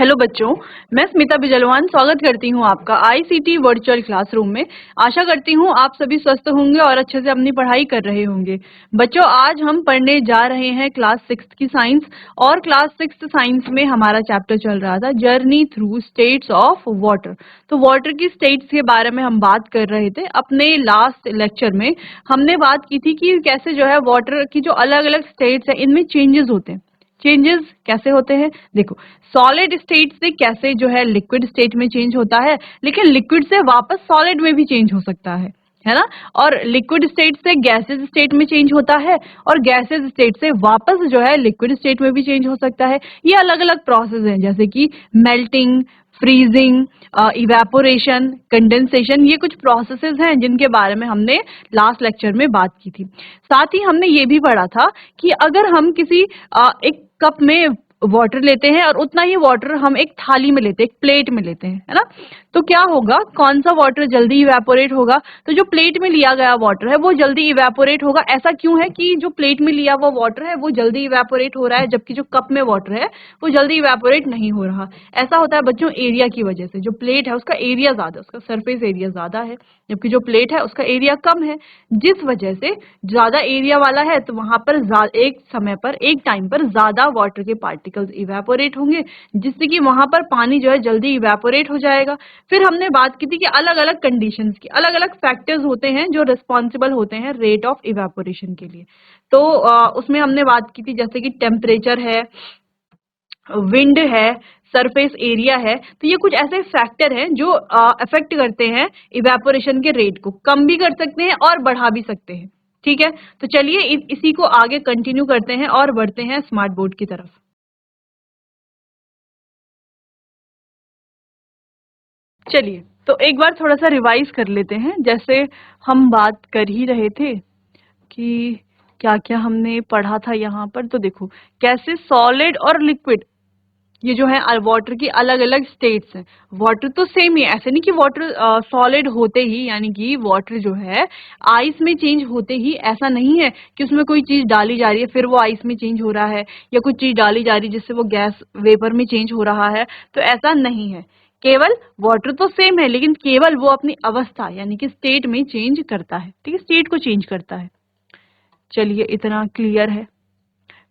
Hello बच्चों, मैं स्मिता बिजलवान स्वागत करती हूँ आपका आईसीटी वर्चुअल क्लासरूम में। आशा करती हूँ आप सभी स्वस्थ होंगे और अच्छे से अपनी पढ़ाई कर रहे होंगे। बच्चों, आज हम पढ़ने जा रहे हैं क्लास 6 की साइंस। और क्लास 6 साइंस में हमारा चैप्टर चल रहा था journey through states of water. तो वाटर की स्टेट्स के बारे में हम बात कर रहे थे। अपने लास्ट लेक्चर में हमने बात की थी कि कैसे जो है वाटर की जो अलग अलग स्टेट्स है इनमें चेंजेस होते हैं। चेंजेस कैसे होते हैं? देखो, सॉलिड स्टेट से कैसे जो है लिक्विड स्टेट में चेंज होता है, लेकिन लिक्विड से वापस सॉलिड में भी चेंज हो सकता है ना। और लिक्विड स्टेट से गैसेज स्टेट में चेंज होता है, और गैसेज स्टेट से वापस जो है लिक्विड स्टेट में भी चेंज हो सकता है। ये अलग अलग प्रोसेस हैं, जैसे कि मेल्टिंग, फ्रीजिंग, इवेपोरेशन, कंडेंसेशन। ये कुछ प्रोसेसेस हैं जिनके बारे में हमने लास्ट लेक्चर में बात की थी। साथ ही हमने ये भी पढ़ा था कि अगर हम किसी एक कप में वाटर लेते हैं और उतना ही वाटर हम एक थाली में लेते हैं, एक प्लेट में लेते हैं, है ना। तो क्या होगा, कौन सा वाटर जल्दी इवेपोरेट होगा? तो जो प्लेट में लिया गया वाटर है वो जल्दी इवेपोरेट होगा। ऐसा क्यों है कि जो प्लेट में लिया हुआ वाटर है वो जल्दी इवेपोरेट हो रहा है, जबकि जो कप में वाटर है वो जल्दी इवेपोरेट नहीं हो रहा? ऐसा होता है बच्चों एरिया की वजह से। जो प्लेट है उसका एरिया ज्यादा, उसका सरफेस एरिया ज्यादा है, जबकि जो प्लेट है उसका एरिया कम है। जिस वजह से ज्यादा एरिया वाला है तो वहां पर एक समय पर, एक टाइम पर ज्यादा वाटर के पार्टिकल्स इवेपोरेट होंगे, जिससे कि वहां पर पानी जो है जल्दी इवेपोरेट हो जाएगा। फिर हमने बात की थी कि अलग अलग कंडीशंस की, अलग अलग फैक्टर्स होते हैं जो रिस्पॉन्सिबल होते हैं रेट ऑफ इवेपोरेशन के लिए। तो उसमें हमने बात की थी जैसे कि टेम्परेचर है, विंड है, सरफेस एरिया है। तो ये कुछ ऐसे फैक्टर हैं जो अफेक्ट करते हैं इवेपोरेशन के रेट को। कम भी कर सकते हैं और बढ़ा भी सकते हैं। ठीक है, तो चलिए इसी को आगे कंटिन्यू करते हैं और बढ़ते हैं स्मार्ट बोर्ड की तरफ। चलिए, तो एक बार थोड़ा सा रिवाइज कर लेते हैं। जैसे हम बात कर ही रहे थे कि क्या क्या हमने पढ़ा था यहाँ पर। तो देखो, कैसे सॉलिड और लिक्विड, ये जो है वाटर की अलग अलग स्टेट्स हैं। वाटर तो सेम ही है, ऐसे नहीं कि वाटर सॉलिड होते ही, यानी कि वाटर जो है आइस में चेंज होते ही, ऐसा नहीं है कि उसमें कोई चीज डाली जा रही है फिर वो आइस में चेंज हो रहा है, या कुछ चीज डाली जा रही है जिससे वो गैस वेपर में चेंज हो रहा है। तो ऐसा नहीं है। केवल वाटर तो सेम है, लेकिन केवल वो अपनी अवस्था यानी कि स्टेट में चेंज करता है। ठीक है, स्टेट को चेंज करता है। चलिए, इतना क्लियर है।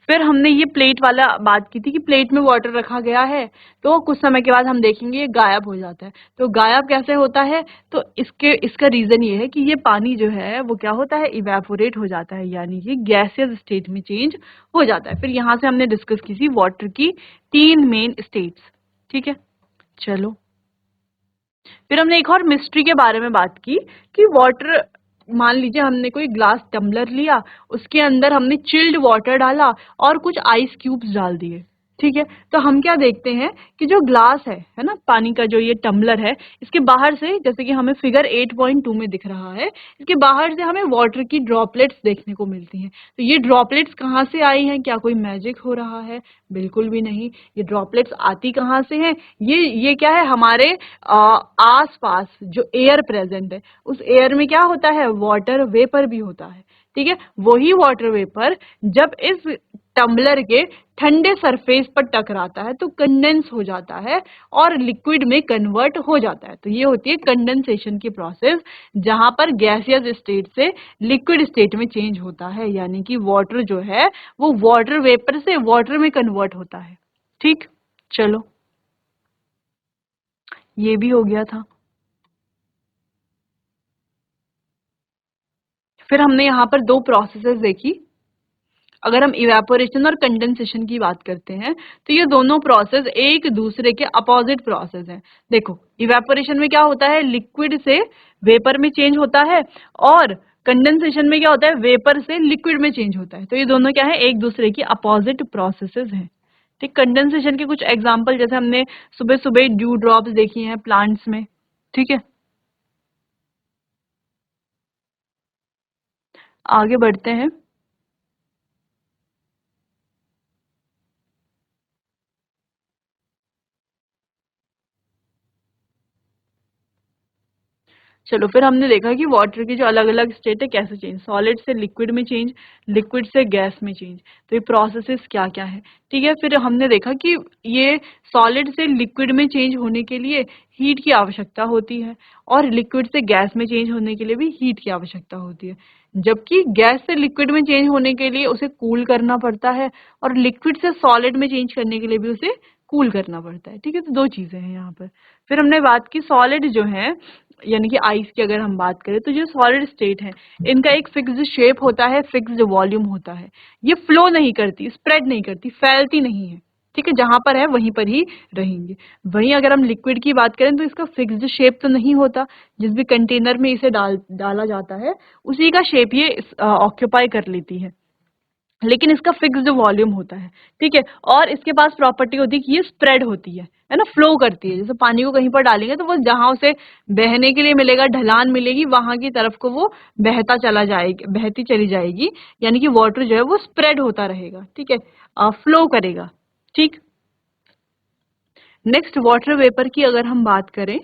फिर हमने ये प्लेट वाला बात की थी कि प्लेट में वाटर रखा गया है, तो कुछ समय के बाद हम देखेंगे ये गायब हो जाता है। तो गायब कैसे होता है? तो इसका रीजन ये है कि ये पानी जो है वो क्या होता है, इवेपोरेट हो जाता है, यानी कि गैसियस स्टेट में चेंज हो जाता है। फिर यहाँ से हमने डिस्कस की थी वाटर की 3 मेन स्टेट्स। ठीक है, चलो। फिर हमने एक और मिस्ट्री के बारे में बात की कि वाटर, मान लीजिए हमने कोई ग्लास टम्बलर लिया, उसके अंदर हमने चिल्ड वाटर डाला और कुछ आइस क्यूब्स डाल दिए। ठीक है, तो हम क्या देखते हैं कि जो ग्लास है ना, पानी का जो ये टम्बलर है, इसके बाहर से, जैसे कि हमें फिगर 8.2 में दिख रहा है, इसके बाहर से हमें वाटर की ड्रॉपलेट्स देखने को मिलती हैं। तो ये ड्रॉपलेट्स कहाँ से आई हैं? क्या कोई मैजिक हो रहा है? बिल्कुल भी नहीं। ये ड्रॉपलेट्स आती कहाँ से हैं? ये क्या है, हमारे आस पास जो एयर प्रेजेंट है, उस एयर में क्या होता है, वाटर वेपर भी होता है। ठीक है, वही वाटर वेपर जब इस टम्बलर के ठंडे सरफेस पर टकराता है तो कंडेंस हो जाता है और लिक्विड में कन्वर्ट हो जाता है। तो ये होती है कंडेंसेशन की प्रोसेस, जहां पर गैसियस स्टेट से लिक्विड स्टेट में चेंज होता है, यानी कि वाटर जो है वो वाटर वेपर से वाटर में कन्वर्ट होता है। ठीक, चलो, ये भी हो गया था। फिर हमने यहाँ पर दो प्रोसेसेस देखी। अगर हम इवेपोरेशन और कंडेंसेशन की बात करते हैं तो ये दोनों प्रोसेस एक दूसरे के अपोजिट प्रोसेस हैं। देखो, इवेपोरेशन में क्या होता है, लिक्विड से वेपर में चेंज होता है, और कंडेंसेशन में क्या होता है, वेपर से लिक्विड में चेंज होता है। तो ये दोनों क्या है, एक दूसरे की अपोजिट प्रोसेसेस हैं। ठीक, कंडेंसेशन के कुछ एग्जांपल जैसे हमने सुबह सुबह ड्यू ड्रॉप्स देखी हैं प्लांट्स में। ठीक है, आगे बढ़ते हैं। चलो फिर हमने देखा कि वाटर की जो अलग अलग स्टेट है कैसे चेंज, सॉलिड से लिक्विड में चेंज, लिक्विड से गैस में चेंज, तो ये प्रोसेसेस क्या क्या है। ठीक है, फिर हमने देखा कि ये सॉलिड से लिक्विड में चेंज होने के लिए हीट की आवश्यकता होती है, और लिक्विड से गैस में चेंज होने के लिए भी हीट की आवश्यकता होती है, जबकि गैस से लिक्विड में चेंज होने के लिए उसे कूल करना पड़ता है, और लिक्विड से सॉलिड में चेंज करने के लिए भी उसे कूल करना पड़ता है। ठीक है, तो दो चीजें हैं यहाँ पर। फिर हमने बात की सॉलिड जो है, यानी कि आइस की अगर हम बात करें, तो जो सॉलिड स्टेट है इनका एक फिक्स्ड शेप होता है, फिक्स्ड वॉल्यूम होता है, ये फ्लो नहीं करती, स्प्रेड नहीं करती, फैलती नहीं है। ठीक है, जहां पर है वहीं पर ही रहेंगे। वहीं अगर हम लिक्विड की बात करें तो इसका फिक्स्ड शेप तो नहीं होता, जिस भी कंटेनर में इसे डाला जाता है उसी का शेप ये ऑक्यूपाई कर लेती है, लेकिन इसका फिक्स्ड वॉल्यूम होता है। ठीक है, और इसके पास प्रॉपर्टी होती है कि ये स्प्रेड होती है ना, फ्लो करती है। जैसे पानी को कहीं पर डालेंगे तो वो जहां उसे बहने के लिए मिलेगा, ढलान मिलेगी, वहां की तरफ को वो बहता चला जाएगी, बहती चली जाएगी, यानी कि वाटर जो है वो स्प्रेड होता रहेगा। ठीक है, फ्लो करेगा। ठीक, नेक्स्ट वाटर वेपर की अगर हम बात करें,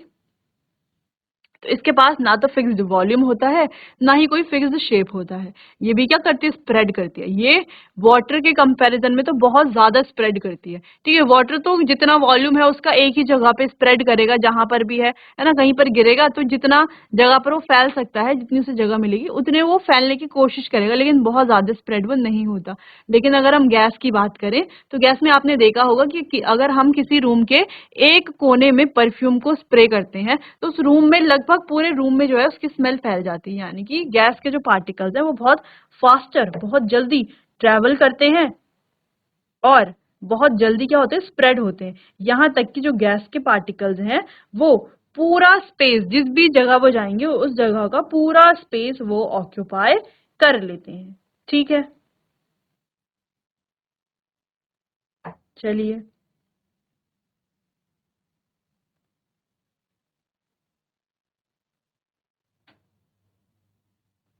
तो इसके पास ना तो फिक्स्ड वॉल्यूम होता है, ना ही कोई फिक्स्ड शेप होता है। ये भी क्या करती है, स्प्रेड करती है। ये वाटर के कंपैरिजन में तो बहुत ज्यादा स्प्रेड करती है। ठीक है, वाटर तो जितना वॉल्यूम है उसका एक ही जगह पे स्प्रेड करेगा, जहां पर भी है ना, कहीं पर गिरेगा तो जितना जगह पर वो फैल सकता है, जितनी उसे जगह मिलेगी उतने वो फैलने की कोशिश करेगा, लेकिन बहुत ज्यादा स्प्रेड वो नहीं होता। लेकिन अगर हम गैस की बात करें तो गैस में आपने देखा होगा कि अगर हम किसी रूम के एक कोने में परफ्यूम को स्प्रे करते हैं तो उस रूम में लगभग पूरे रूम में जो है उसकी स्मेल फैल जाती है, यानी कि गैस के जो पार्टिकल्स हैं वो बहुत फास्टर, बहुत जल्दी ट्रेवल करते हैं, और बहुत जल्दी क्या होते हैं, स्प्रेड होते हैं। यहां तक कि जो गैस के पार्टिकल्स हैं वो पूरा स्पेस, जिस भी जगह वो जाएंगे उस जगह का पूरा स्पेस वो ऑक्यूपाई कर लेते हैं। ठीक है, चलिए,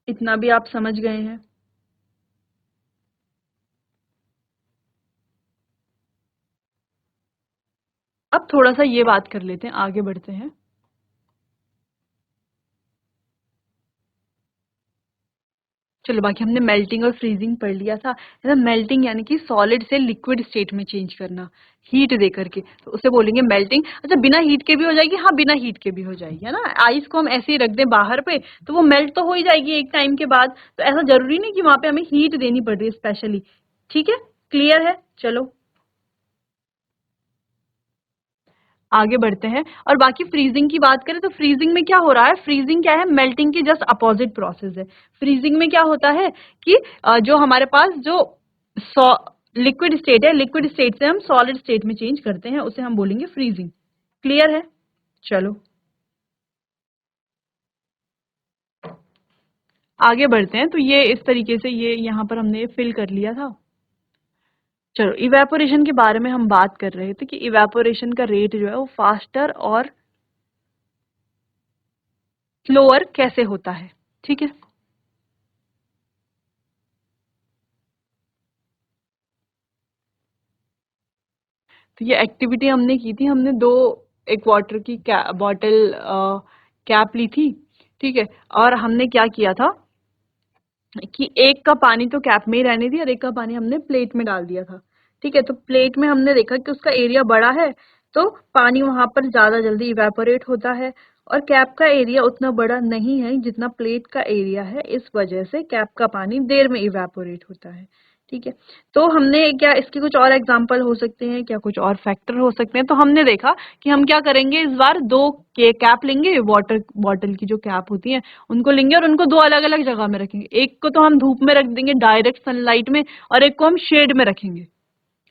इतना भी आप समझ गए हैं। अब थोड़ा सा ये बात कर लेते हैं, आगे बढ़ते हैं। चलो, बाकी हमने मेल्टिंग और फ्रीजिंग पढ़ लिया था, है ना। मेल्टिंग यानी कि सॉलिड से लिक्विड स्टेट में चेंज करना, हीट दे करके, तो उसे बोलेंगे मेल्टिंग। अच्छा, बिना हीट के भी हो जाएगी, हाँ बिना हीट के भी हो जाएगी, है ना। आइस को हम ऐसे ही रख दें बाहर पे तो वो मेल्ट तो हो ही जाएगी एक टाइम के बाद, तो ऐसा जरूरी नहीं कि वहां पे हमें हीट देनी पड़ रही है स्पेशली। ठीक है, क्लियर है, चलो आगे बढ़ते हैं। और बाकी फ्रीजिंग की बात करें तो फ्रीजिंग में क्या हो रहा है, फ्रीजिंग क्या है, मेल्टिंग की जस्ट अपोजिट प्रोसेस है। फ्रीजिंग में क्या होता है कि जो हमारे पास जो लिक्विड स्टेट है, लिक्विड स्टेट से हम सॉलिड स्टेट में चेंज करते हैं, उसे हम बोलेंगे फ्रीजिंग। क्लियर है, चलो आगे बढ़ते हैं। तो ये इस तरीके से ये यहाँ पर हमने फिल कर लिया था। चलो, इवेपोरेशन के बारे में हम बात कर रहे थे कि इवेपोरेशन का रेट जो है वो फास्टर और स्लोअर कैसे होता है। ठीक है, तो ये एक्टिविटी हमने की थी, हमने दो, एक वाटर की बॉटल कैप ली थी। ठीक है, और हमने क्या किया था कि एक का पानी तो कैप में ही रहने दी और एक का पानी हमने प्लेट में डाल दिया था। ठीक है, तो प्लेट में हमने देखा कि उसका एरिया बड़ा है, तो पानी वहां पर ज्यादा जल्दी इवेपोरेट होता है, और कैप का एरिया उतना बड़ा नहीं है जितना प्लेट का एरिया है, इस वजह से कैप का पानी देर में इवेपोरेट होता है। ठीक है, तो हमने क्या इसके कुछ और एग्जांपल हो सकते हैं क्या, कुछ और फैक्टर हो सकते हैं, तो हमने देखा कि हम क्या करेंगे, इस बार दो के कैप लेंगे, वाटर बॉटल की जो कैप होती है उनको लेंगे और उनको दो अलग अलग जगह में रखेंगे। एक को तो हम धूप में रख देंगे डायरेक्ट सनलाइट में, और एक को हम शेड में रखेंगे,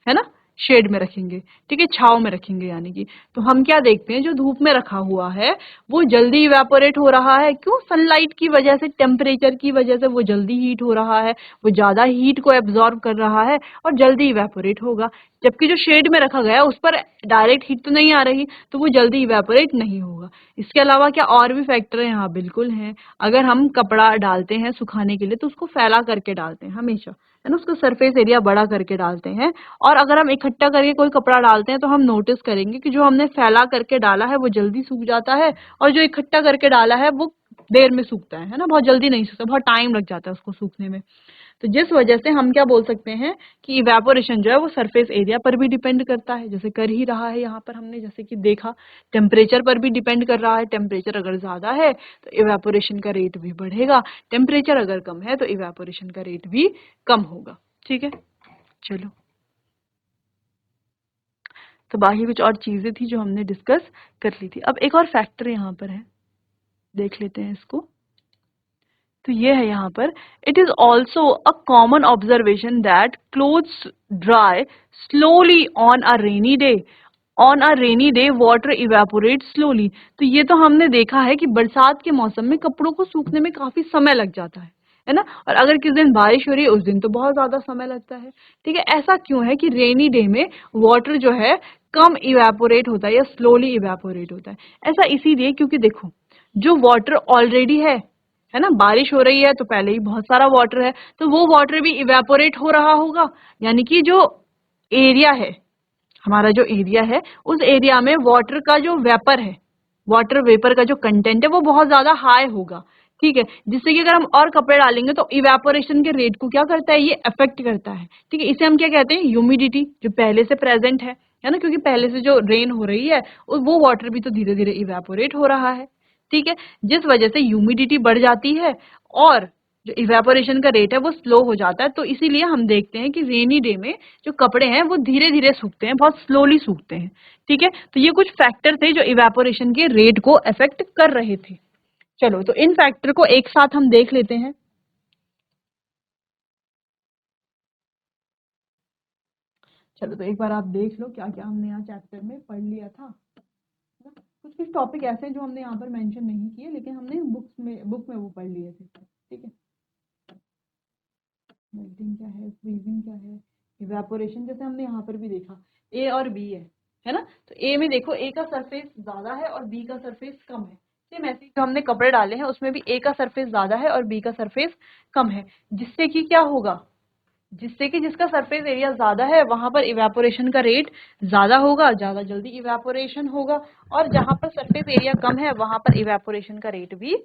है ना, शेड में रखेंगे। ठीक है, छाव में रखेंगे यानी कि। तो हम क्या देखते हैं, जो धूप में रखा हुआ है वो जल्दी इवेपोरेट हो रहा है, क्यों, सनलाइट की वजह से, टेम्परेचर की वजह से वो जल्दी हीट हो रहा है, वो ज्यादा हीट को एब्जॉर्ब कर रहा है और जल्दी इवेपोरेट होगा। जबकि जो शेड में रखा गया है उस पर डायरेक्ट हीट तो नहीं आ रही, तो वो जल्दी इवेपोरेट नहीं होगा। इसके अलावा क्या और भी फैक्टर है, यहाँ बिल्कुल हैं। अगर हम कपड़ा डालते हैं सुखाने के लिए तो उसको फैला करके डालते हैं हमेशा, है ना, उसका सरफेस एरिया बड़ा करके डालते हैं। और अगर हम इकट्ठा करके कोई कपड़ा डालते हैं तो हम नोटिस करेंगे कि जो हमने फैला करके डाला है वो जल्दी सूख जाता है, और जो इकट्ठा करके डाला है वो देर में सूखता है ना, बहुत जल्दी नहीं सूखता, बहुत टाइम लग जाता है उसको सूखने में। तो जिस वजह से हम क्या बोल सकते हैं कि इवेपोरेशन जो है वो सरफेस एरिया पर भी डिपेंड करता है, जैसे कर ही रहा है यहाँ पर हमने जैसे कि देखा। टेम्परेचर पर भी डिपेंड कर रहा है, टेम्परेचर अगर ज्यादा है तो इवेपोरेशन का रेट भी बढ़ेगा, टेम्परेचर अगर कम है तो इवेपोरेशन का रेट भी कम होगा। ठीक है, चलो। तो बाकी कुछ और चीजें थी जो हमने डिस्कस कर ली थी। अब एक और फैक्टर यहाँ पर है, देख लेते हैं इसको। तो ये है यहाँ पर, it is also a common observation that clothes dry slowly on a rainy day. On a rainy day water evaporate slowly. तो ये तो हमने देखा है कि बरसात के मौसम में कपड़ों को सूखने में काफी समय लग जाता है ना। और अगर किस दिन बारिश हो रही है उस दिन तो बहुत ज्यादा समय लगता है। ठीक है, ऐसा क्यों है कि रेनी डे में वाटर जो है कम इवेपोरेट होता है या स्लोली इवेपोरेट होता है? ऐसा इसीलिए क्योंकि देखो, जो वाटर ऑलरेडी है ना, बारिश हो रही है तो पहले ही बहुत सारा वाटर है, तो वो वाटर भी इवेपोरेट हो रहा होगा। यानी कि जो एरिया है, हमारा जो एरिया है, उस एरिया में वाटर का जो वेपर है, वाटर वेपर का जो कंटेंट है वो बहुत ज्यादा हाई होगा। ठीक है, जिससे कि अगर हम और कपड़े डालेंगे तो इवेपोरेशन के रेट को क्या करता है, ये अफेक्ट करता है। ठीक है, इसे हम क्या कहते हैं, ह्यूमिडिटी, जो पहले से प्रेजेंट है ना, क्योंकि पहले से जो रेन हो रही है वो वाटर भी तो धीरे धीरे इवेपोरेट हो रहा है। ठीक है, जिस वजह से ह्यूमिडिटी बढ़ जाती है और जो इवेपोरेशन का रेट है वो स्लो हो जाता है। तो इसीलिए हम देखते हैं कि रेनी डे में जो कपड़े हैं वो धीरे धीरे सूखते हैं, बहुत स्लोली सूखते हैं। ठीक है, तो ये कुछ फैक्टर थे जो इवेपोरेशन के रेट को अफेक्ट कर रहे थे। चलो, तो इन फैक्टर को एक साथ हम देख लेते हैं। चलो, तो एक बार आप देख लो क्या क्या हमने यहाँ चैप्टर में पढ़ लिया था। कुछ कुछ टॉपिक ऐसे हैं जो हमने यहाँ पर मेंशन नहीं किए, लेकिन हमने बुक में वो पढ़ लिए थे। ठीक है, मेल्टिंग क्या है, फ्रीजिंग क्या है, इवेपोरेशन जैसे हमने यहाँ पर भी देखा, ए और बी है ना। तो ए में देखो, ए का सरफेस ज्यादा है और बी का सरफेस कम है। सेम ऐसे जो हमने कपड़े डाले हैं उसमें भी ए का सरफेस ज्यादा है और बी का सरफेस कम है, जिससे कि क्या होगा, जिससे कि जिसका सरफेस एरिया ज्यादा है वहां पर इवेपोरेशन का रेट ज्यादा होगा, ज्यादा जल्दी इवेपोरेशन होगा, और जहां पर सरफेस एरिया कम है वहां पर इवेपोरेशन का रेट भी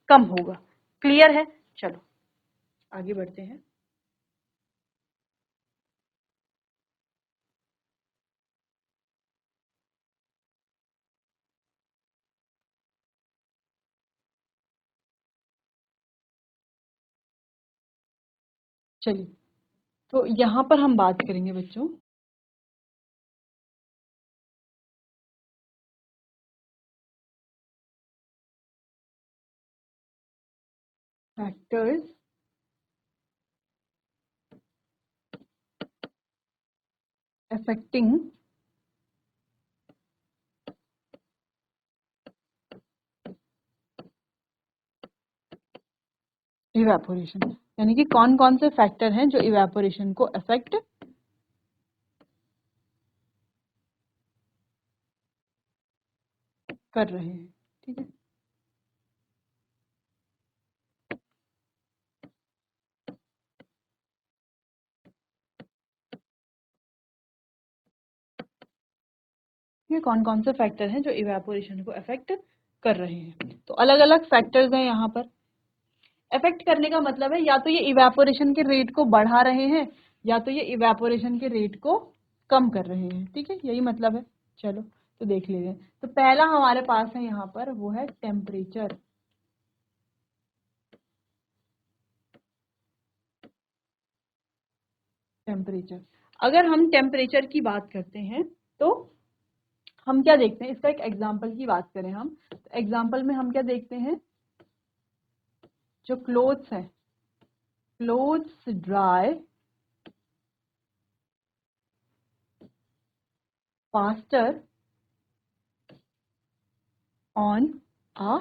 कम होगा। क्लियर है? चलो आगे बढ़ते हैं। चलिए, तो यहाँ पर हम बात करेंगे बच्चों, फैक्टर्स अफेक्टिंग इवेपोरेशन। यानी कि कौन कौन से फैक्टर हैं जो इवेपोरेशन को अफेक्ट कर रहे हैं। ठीक है, ये कौन कौन से फैक्टर हैं जो इवेपोरेशन को अफेक्ट कर रहे हैं। तो अलग अलग फैक्टर्स हैं यहाँ पर। अफेक्ट करने का मतलब है या तो ये इवेपोरेशन के रेट को बढ़ा रहे हैं या तो ये इवेपोरेशन के रेट को कम कर रहे हैं। ठीक है, यही मतलब है। चलो, तो देख लेते हैं। तो पहला हमारे पास है यहाँ पर, वो है टेम्परेचर। टेम्परेचर, अगर हम टेम्परेचर की बात करते हैं तो हम क्या देखते हैं, इसका एक एग्जाम्पल की बात करें हम, तो एग्जाम्पल में हम क्या देखते हैं, जो क्लोथ्स है, clothes dry faster on a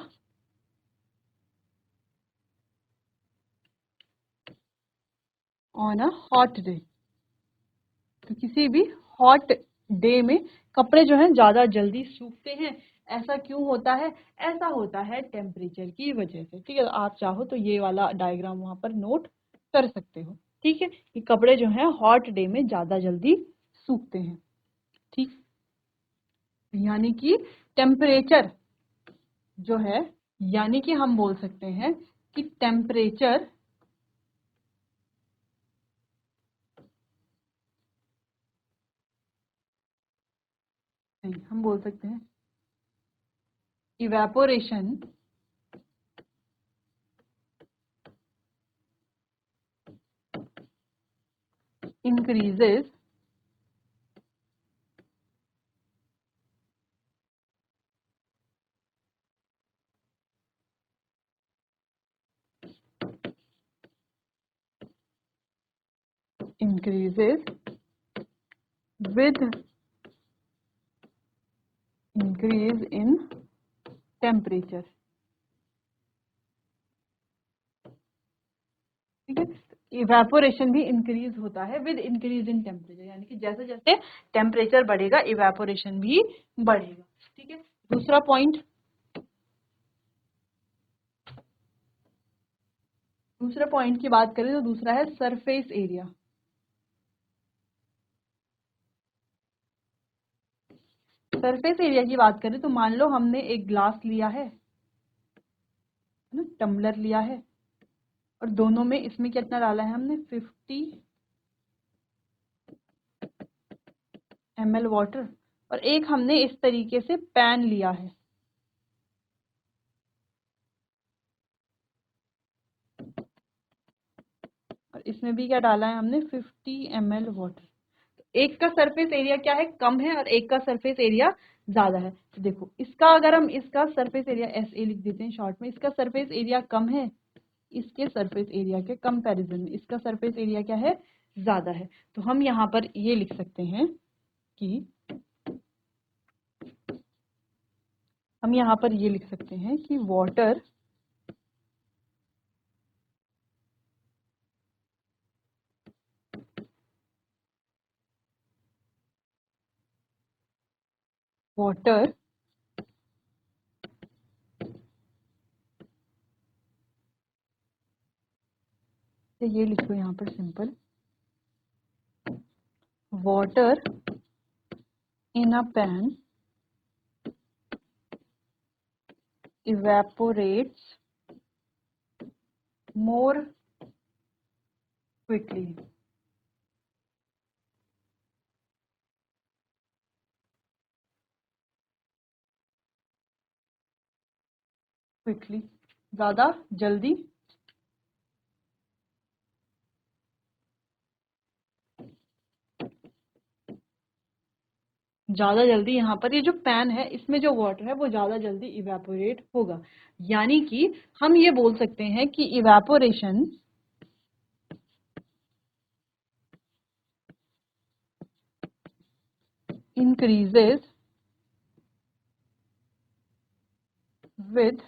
hot day. तो किसी भी हॉट डे में कपड़े जो हैं ज्यादा जल्दी सूखते हैं। ऐसा क्यों होता है? ऐसा होता है टेम्परेचर की वजह से। ठीक है, तो आप चाहो तो ये वाला डायग्राम वहां पर नोट कर सकते हो। ठीक है, ये कपड़े जो हैं हॉट डे में ज़्यादा जल्दी सूखते हैं। ठीक, यानी कि टेम्परेचर जो है, यानी कि हम बोल सकते हैं कि टेम्परेचर नहीं, हम बोल सकते हैं evaporation increases increases with increase in temperature। ठीक है, इवेपोरेशन भी इंक्रीज होता है विद इंक्रीज इन टेम्परेचर, यानी कि जैसे जैसे टेम्परेचर बढ़ेगा इवेपोरेशन भी बढ़ेगा। ठीक है, दूसरा पॉइंट, दूसरे पॉइंट की बात करें तो दूसरा है सरफेस एरिया। सरफेस एरिया की बात करें तो मान लो हमने एक ग्लास लिया है ना, टम्बलर लिया है, और दोनों में इसमें कितना डाला है हमने 50 ml वाटर, और एक हमने इस तरीके से पैन लिया है। और इसमें भी क्या डाला है हमने 50 ml वाटर। एक का सरफेस एरिया क्या है, कम है, और एक का सरफेस एरिया ज्यादा है। तो देखो इसका, अगर हम इसका सरफेस एरिया SA लिख देते हैं शॉर्ट में, इसका सरफेस एरिया कम है, इसके सरफेस एरिया के कंपैरिजन में इसका सरफेस एरिया क्या है, ज्यादा है। तो हम यहाँ पर ये लिख सकते हैं कि वाटर वाटर ये लिखो यहाँ पर simple, water in a pan evaporates more quickly। Quickly, ज्यादा जल्दी, ज्यादा जल्दी यहाँ पर ये जो पैन है इसमें जो वाटर है वो ज्यादा जल्दी इवेपोरेट होगा। यानी कि हम ये बोल सकते हैं कि evaporation increases with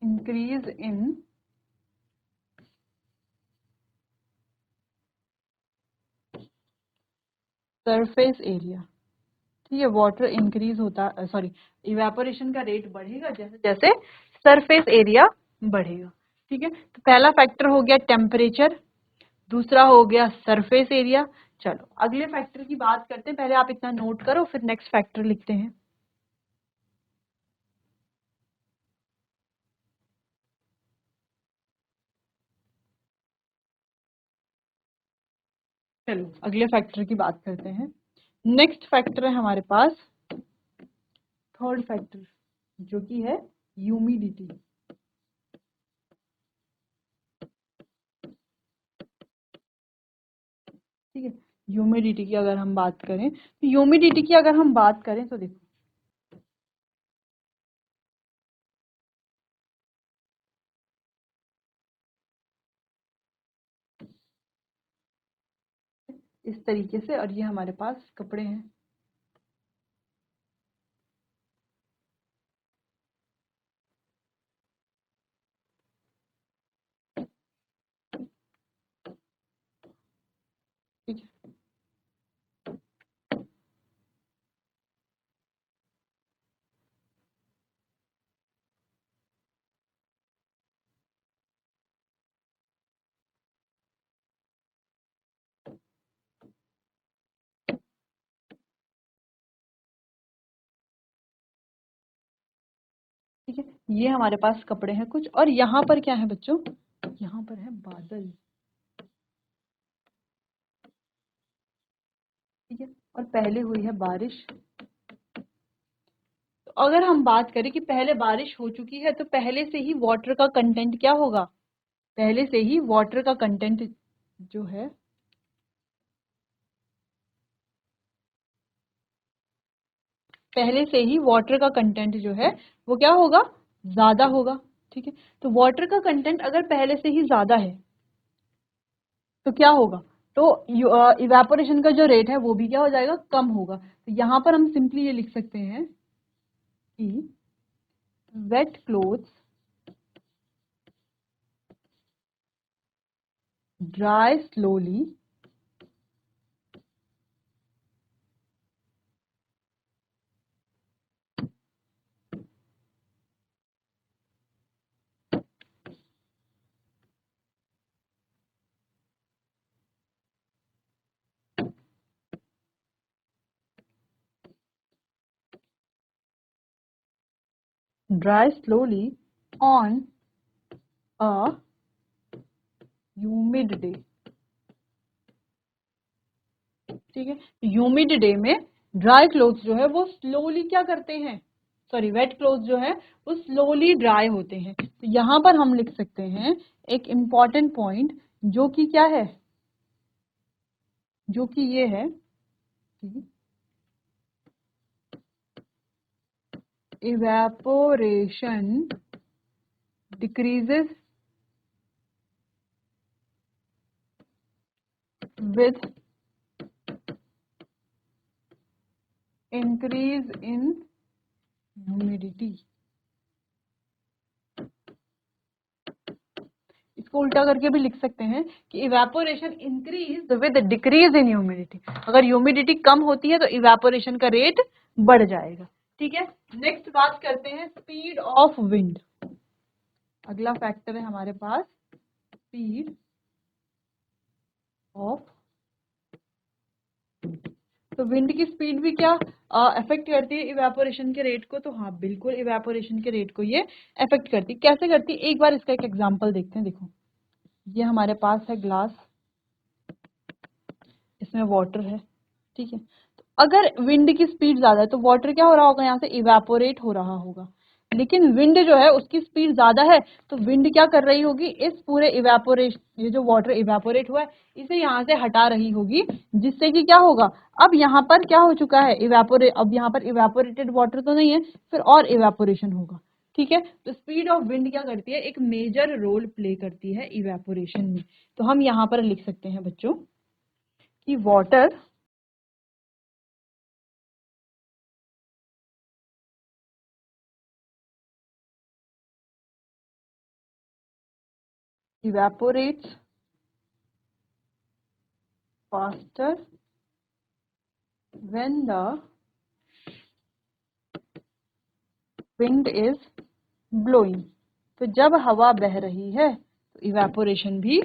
increase in surface area. ठीक है, वाटर इंक्रीज होता, सॉरी, इवेपोरेशन का रेट बढ़ेगा जैसे जैसे सरफेस एरिया बढ़ेगा। ठीक है, तो पहला फैक्टर हो गया टेम्परेचर, दूसरा हो गया सरफेस एरिया। चलो अगले फैक्टर की बात करते हैं, पहले आप इतना नोट करो फिर नेक्स्ट फैक्टर लिखते हैं। चलो अगले फैक्टर की बात करते हैं। नेक्स्ट फैक्टर है हमारे पास थर्ड फैक्टर, जो कि है ह्यूमिडिटी। ठीक है, ह्यूमिडिटी की अगर हम बात करें तो ह्यूमिडिटी की अगर हम बात करें तो देखो इस तरीके से, और ये हमारे पास कपड़े हैं। ठीक है, ये हमारे पास कपड़े हैं कुछ, और यहाँ पर क्या है बच्चों, यहाँ पर है बादल, ठीक है, और पहले हुई है बारिश। तो अगर हम बात करें कि पहले बारिश हो चुकी है, तो पहले से ही वाटर का कंटेंट क्या होगा, पहले से ही वाटर का कंटेंट जो है पहले से ही वाटर का कंटेंट जो है वो क्या होगा, ज्यादा होगा, ठीक है। तो वाटर का कंटेंट अगर पहले से ही ज्यादा है तो क्या होगा, तो इवेपोरेशन का जो रेट है वो भी क्या हो जाएगा, कम होगा। तो यहाँ पर हम सिंपली ये लिख सकते हैं कि wet clothes dry slowly on a humid day, ठीक है। ह्यूमिड डे में ड्राई क्लोथ्स जो है वो स्लोली क्या करते हैं, सॉरी वेट क्लोथ्स जो है वो स्लोली ड्राई होते हैं। तो यहाँ पर हम लिख सकते हैं एक इम्पॉर्टेंट पॉइंट, जो कि क्या है, जो कि ये है कि evaporation decreases with increase in humidity. इसको उल्टा करके भी लिख सकते हैं कि evaporation increase with decrease in humidity. अगर ह्यूमिडिटी कम होती है तो इवेपोरेशन का रेट बढ़ जाएगा, ठीक है। नेक्स्ट बात करते हैं स्पीड ऑफ विंड। अगला फैक्टर है हमारे पास स्पीड ऑफ। तो विंड की स्पीड भी क्या अफेक्ट करती है इवेपोरेशन के रेट को, तो हाँ बिल्कुल इवेपोरेशन के रेट को ये अफेक्ट करती है। कैसे करती है, एक बार इसका एक एग्जांपल देखते हैं। देखो ये हमारे पास है ग्लास, इसमें वाटर है, ठीक है। तो अगर विंड की स्पीड ज्यादा है तो वाटर क्या हो रहा होगा, यहाँ से इवेपोरेट हो रहा होगा। लेकिन विंड जो है उसकी स्पीड ज्यादा है, तो विंड क्या कर रही होगी, इस पूरे इवेपोरेशन, ये जो वाटर इवेपोरेट हुआ है इसे यहाँ से हटा रही होगी, जिससे कि क्या होगा, अब यहाँ पर क्या हो चुका है इवेपोरेट, अब यहाँ पर इवेपोरेटेड वाटर तो नहीं है, फिर और इवेपोरेशन होगा, ठीक है। तो स्पीड ऑफ विंड क्या करती है, एक मेजर रोल प्ले करती है इवेपोरेशन में। तो हम यहाँ पर लिख सकते हैं बच्चों कि water evaporates faster when the wind is blowing। तो जब हवा बह रही है तो इवेपोरेशन भी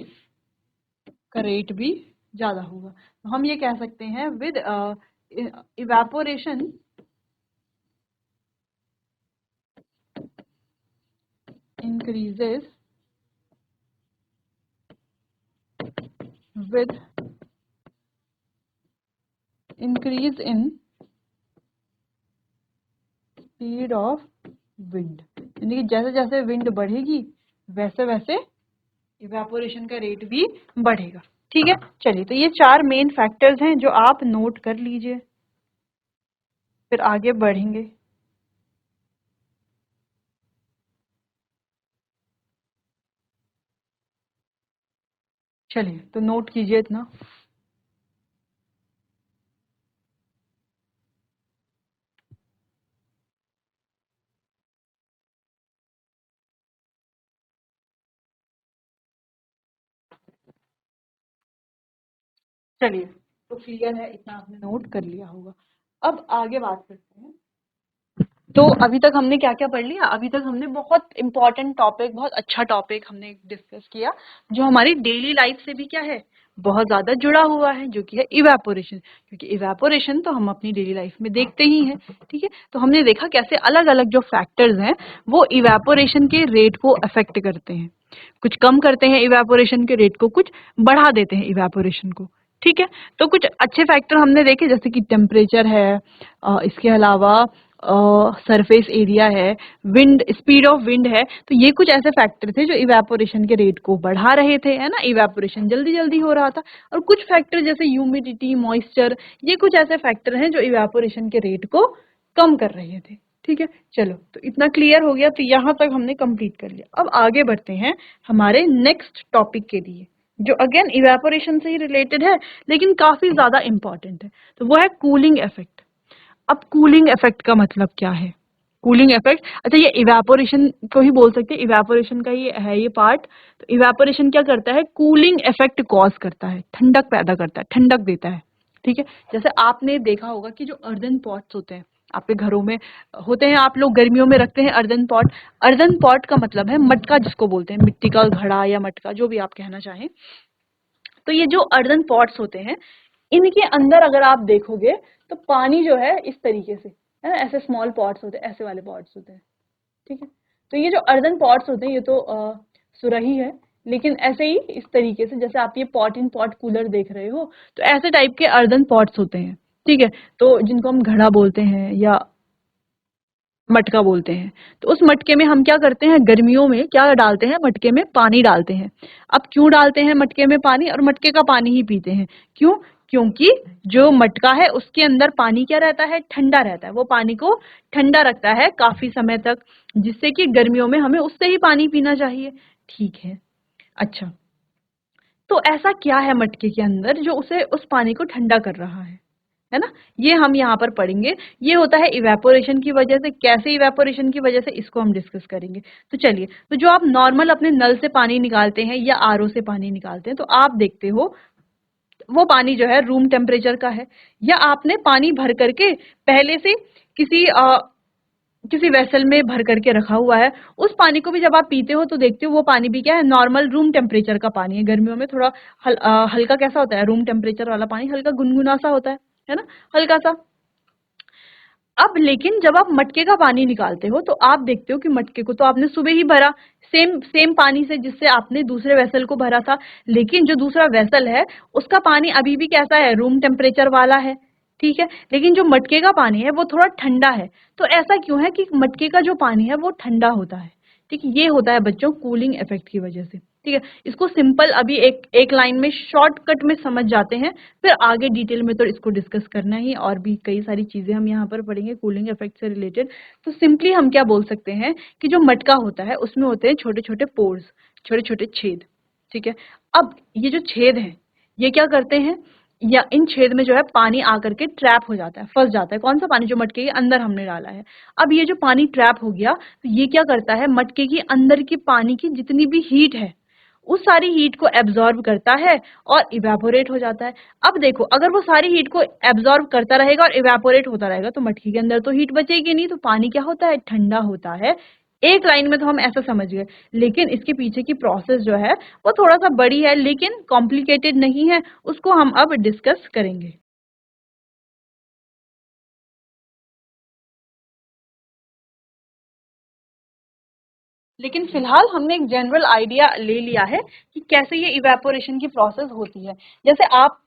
का रेट भी ज्यादा होगा। तो हम ये कह सकते हैं with evaporation increases with increase in speed of wind, यानी कि जैसे जैसे विंड बढ़ेगी वैसे वैसे इवेपोरेशन का रेट भी बढ़ेगा, ठीक है। चलिए, तो ये चार मेन फैक्टर्स हैं जो आप नोट कर लीजिए, फिर आगे बढ़ेंगे। चलिए, तो नोट कीजिए इतना। चलिए, तो क्लियर है, इतना आपने नोट कर लिया होगा। अब आगे बात करते हैं। तो अभी तक हमने क्या क्या पढ़ लिया, अभी तक हमने बहुत इंपॉर्टेंट टॉपिक, बहुत अच्छा टॉपिक हमने डिस्कस किया, जो हमारी डेली लाइफ से भी क्या है, बहुत ज्यादा जुड़ा हुआ है, जो कि है इवेपोरेशन, क्योंकि इवेपोरेशन तो हम अपनी डेली लाइफ में देखते ही हैं। ठीक है, तो हमने देखा कैसे अलग अलग जो फैक्टर्स हैं वो इवेपोरेशन के रेट को अफेक्ट करते हैं। कुछ कम करते हैं इवेपोरेशन के रेट को, कुछ बढ़ा देते हैं इवेपोरेशन को। ठीक है, तो कुछ अच्छे फैक्टर हमने देखे जैसे कि टेम्परेचर है, इसके अलावा सरफेस एरिया है, विंड, स्पीड ऑफ विंड है। तो ये कुछ ऐसे फैक्टर थे जो इवेपोरेशन के रेट को बढ़ा रहे थे, है ना, इवेपोरेशन जल्दी जल्दी हो रहा था। और कुछ फैक्टर जैसे ह्यूमिडिटी, मॉइस्चर, ये कुछ ऐसे फैक्टर हैं जो इवेपोरेशन के रेट को कम कर रहे थे। ठीक है, चलो तो इतना क्लियर हो गया, तो यहाँ तक हमने कंप्लीट कर लिया। अब आगे बढ़ते हैं हमारे नेक्स्ट टॉपिक के लिए, जो अगेन इवेपोरेशन से ही रिलेटेड है लेकिन काफी ज्यादा इंपॉर्टेंट है। तो वो है कूलिंग इफेक्ट। अब कूलिंग इफेक्ट का मतलब क्या है? कूलिंग इफेक्ट, अच्छा ये इवेपोरेशन को ही बोल सकते हैं, इवेपोरेशन का ही है ये पार्ट। तो इवेपोरेशन क्या करता है? कूलिंग इफेक्ट कॉज करता है, ठंडक पैदा करता है, ठंडक देता है। ठीक है, जैसे आपने देखा होगा कि जो अर्दन पॉट्स होते हैं आपके घरों में होते हैं, आप लोग गर्मियों में रखते हैं अर्दन पॉट। अर्दन पॉट का मतलब है मटका, जिसको बोलते हैं मिट्टी का घड़ा या मटका, जो भी आप कहना चाहें। तो ये जो अर्दन पॉट्स होते हैं, इनके अंदर अगर आप देखोगे तो पानी जो है इस तरीके से, है ना, ऐसे स्मॉल पॉट्स होते हैं, ऐसे वाले पॉट्स होते हैं। ठीक है, तो ये जो अर्दन पॉट्स होते हैं ये तो सुरही है, लेकिन ऐसे ही इस तरीके से जैसे आप ये पॉट इन पॉट कूलर देख रहे हो, तो ऐसे टाइप के अर्दन पॉट्स होते हैं। ठीक है, तो जिनको हम घड़ा बोलते हैं या मटका बोलते हैं। तो उस मटके में हम क्या करते हैं, गर्मियों में क्या डालते हैं, मटके में पानी डालते हैं। अब क्यों डालते हैं मटके में पानी, और मटके का पानी ही पीते हैं? क्यों? क्योंकि जो मटका है उसके अंदर पानी क्या रहता है, ठंडा रहता है। वो पानी को ठंडा रखता है काफी समय तक, जिससे कि गर्मियों में हमें उससे ही पानी पीना चाहिए। ठीक है, अच्छा, तो ऐसा क्या है मटके के अंदर जो उसे उस पानी को ठंडा कर रहा है ना? ये हम यहाँ पर पढ़ेंगे। ये होता है इवेपोरेशन की वजह से। कैसे इवेपोरेशन की वजह से, इसको हम डिस्कस करेंगे। तो चलिए, तो जो आप नॉर्मल अपने नल से पानी निकालते हैं या आरओ से पानी निकालते हैं, तो आप देखते हो वो पानी जो है रूम टेम्परेचर का है, या आपने पानी भर करके पहले से किसी किसी वेसल में भर करके रखा हुआ है। उस पानी को भी जब आप पीते हो तो देखते हो वो पानी भी क्या है, नॉर्मल रूम टेम्परेचर का पानी है। गर्मियों में थोड़ा हल्का कैसा होता है रूम टेम्परेचर वाला पानी, हल्का गुनगुना सा होता है ना, हल्का सा। अब लेकिन जब आप मटके का पानी निकालते हो तो आप देखते हो कि मटके को तो आपने सुबह ही भरा, सेम सेम पानी से जिससे आपने दूसरे वेसल को भरा था, लेकिन जो दूसरा वेसल है उसका पानी अभी भी कैसा है, रूम टेम्परेचर वाला है। ठीक है, लेकिन जो मटके का पानी है वो थोड़ा ठंडा है। तो ऐसा क्यों है कि मटके का जो पानी है वो ठंडा होता है? ठीक है, ये होता है बच्चों कूलिंग इफेक्ट की वजह से। ठीक है, इसको सिंपल अभी एक एक लाइन में शॉर्टकट में समझ जाते हैं, फिर आगे डिटेल में तो इसको डिस्कस करना ही, और भी कई सारी चीजें हम यहाँ पर पढ़ेंगे कूलिंग इफेक्ट से रिलेटेड। तो सिंपली हम क्या बोल सकते हैं कि जो मटका होता है उसमें होते हैं छोटे छोटे पोर्स, छोटे छोटे छेद। ठीक है, अब ये जो छेद हैं ये क्या करते हैं, या इन छेद में जो है पानी आकर के ट्रैप हो जाता है, फंस जाता है। कौन सा पानी? जो मटके के अंदर हमने डाला है। अब ये जो पानी ट्रैप हो गया, तो ये क्या करता है, मटके के अंदर की पानी की जितनी भी हीट है उस सारी हीट को एब्जॉर्ब करता है और इवेपोरेट हो जाता है। अब देखो, अगर वो सारी हीट को एब्जॉर्ब करता रहेगा और इवेपोरेट होता रहेगा तो मटके के अंदर तो हीट बचेगी नहीं, तो पानी क्या होता है, ठंडा होता है। एक लाइन में तो हम ऐसा समझ गए, लेकिन इसके पीछे की प्रोसेस जो है वो थोड़ा सा बड़ी है, लेकिन कॉम्प्लिकेटेड नहीं है, उसको हम अब डिस्कस करेंगे। लेकिन फिलहाल हमने एक जनरल आइडिया ले लिया है कि कैसे ये इवेपोरेशन की प्रोसेस होती है। जैसे आप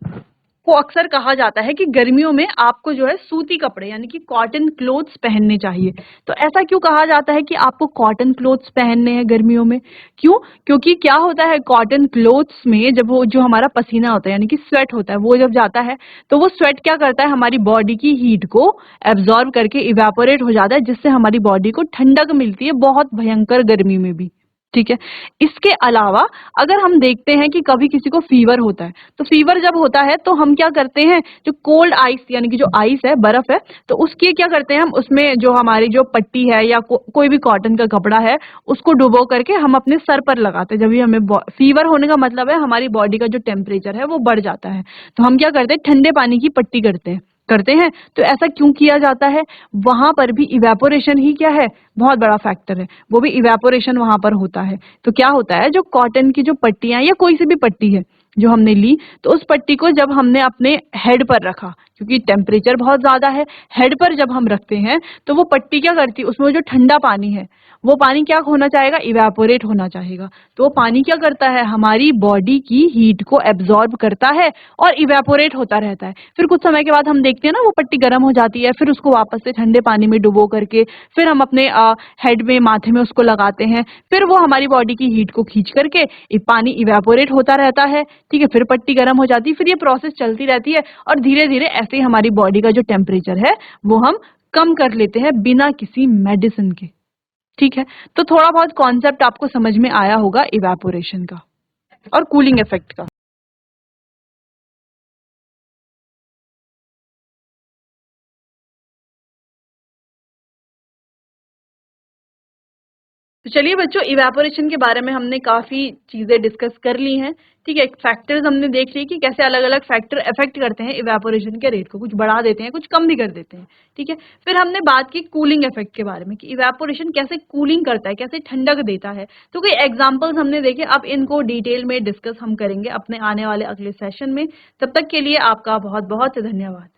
को अक्सर कहा जाता है कि गर्मियों में आपको जो है सूती कपड़े यानी कि कॉटन क्लोथ्स पहनने चाहिए। तो ऐसा क्यों कहा जाता है कि आपको कॉटन क्लोथ्स पहनने हैं गर्मियों में? क्यों? क्योंकि क्या होता है, कॉटन क्लोथ्स में जब वो जो हमारा पसीना होता है यानी कि स्वेट होता है, वो जब जाता है तो वो स्वेट क्या करता है, हमारी बॉडी की हीट को एब्जॉर्ब करके इवेपोरेट हो जाता है, जिससे हमारी बॉडी को ठंडक मिलती है बहुत भयंकर गर्मी में भी। ठीक है, इसके अलावा अगर हम देखते हैं कि कभी किसी को फीवर होता है, तो फीवर जब होता है तो हम क्या करते हैं, जो कोल्ड आइस यानी कि जो आइस है, बर्फ है, तो उसकी क्या करते हैं हम, उसमें जो हमारी जो पट्टी है या कोई भी कॉटन का कपड़ा है उसको डुबो करके हम अपने सर पर लगाते हैं। जब भी हमें फीवर होने का मतलब है हमारी बॉडी का जो टेम्परेचर है वो बढ़ जाता है, तो हम क्या करते हैं, ठंडे पानी की पट्टी करते हैं। तो ऐसा क्यों किया जाता है? वहां पर भी इवेपोरेशन ही क्या है, बहुत बड़ा फैक्टर है, वो भी इवेपोरेशन वहां पर होता है। तो क्या होता है, जो कॉटन की जो पट्टियां या कोई सी भी पट्टी है, जो हमने ली, तो उस पट्टी को जब हमने अपने हेड पर रखा, क्योंकि टेम्परेचर बहुत ज़्यादा है, हेड पर जब हम रखते हैं तो वो पट्टी क्या करती है, उसमें जो ठंडा पानी है वो पानी क्या होना चाहेगा, इवेपोरेट होना चाहेगा। तो वो पानी क्या करता है, हमारी बॉडी की हीट को एब्जॉर्ब करता है और इवेपोरेट होता रहता है। फिर कुछ समय के बाद हम देखते हैं ना वो पट्टी गर्म हो जाती है, फिर उसको वापस से ठंडे पानी में डुबो करके फिर हम अपने हेड में, माथे में उसको लगाते हैं। फिर वो हमारी बॉडी की हीट को खींच करके पानी इवेपोरेट होता रहता है, ठीक है, फिर पट्टी गर्म हो जाती है, फिर ये प्रोसेस चलती रहती है और धीरे धीरे ऐसे ही हमारी बॉडी का जो टेम्परेचर है वो हम कम कर लेते हैं बिना किसी मेडिसिन के। ठीक है, तो थोड़ा बहुत कॉन्सेप्ट आपको समझ में आया होगा इवेपोरेशन का और कूलिंग इफेक्ट का। तो चलिए बच्चों, इवेपोरेशन के बारे में हमने काफी चीजें डिस्कस कर ली हैं। ठीक है, फैक्टर्स हमने देख लिए कि कैसे अलग अलग फैक्टर इफेक्ट करते हैं इवेपोरेशन के रेट को, कुछ बढ़ा देते हैं, कुछ कम भी कर देते हैं। ठीक है, फिर हमने बात की कूलिंग इफेक्ट के बारे में कि इवेपोरेशन कैसे कूलिंग करता है, कैसे ठंडक देता है। तो कोई एग्जांपल्स हमने देखे, अब इनको डिटेल में डिस्कस हम करेंगे अपने आने वाले अगले सेशन में। तब तक के लिए आपका बहुत बहुत धन्यवाद।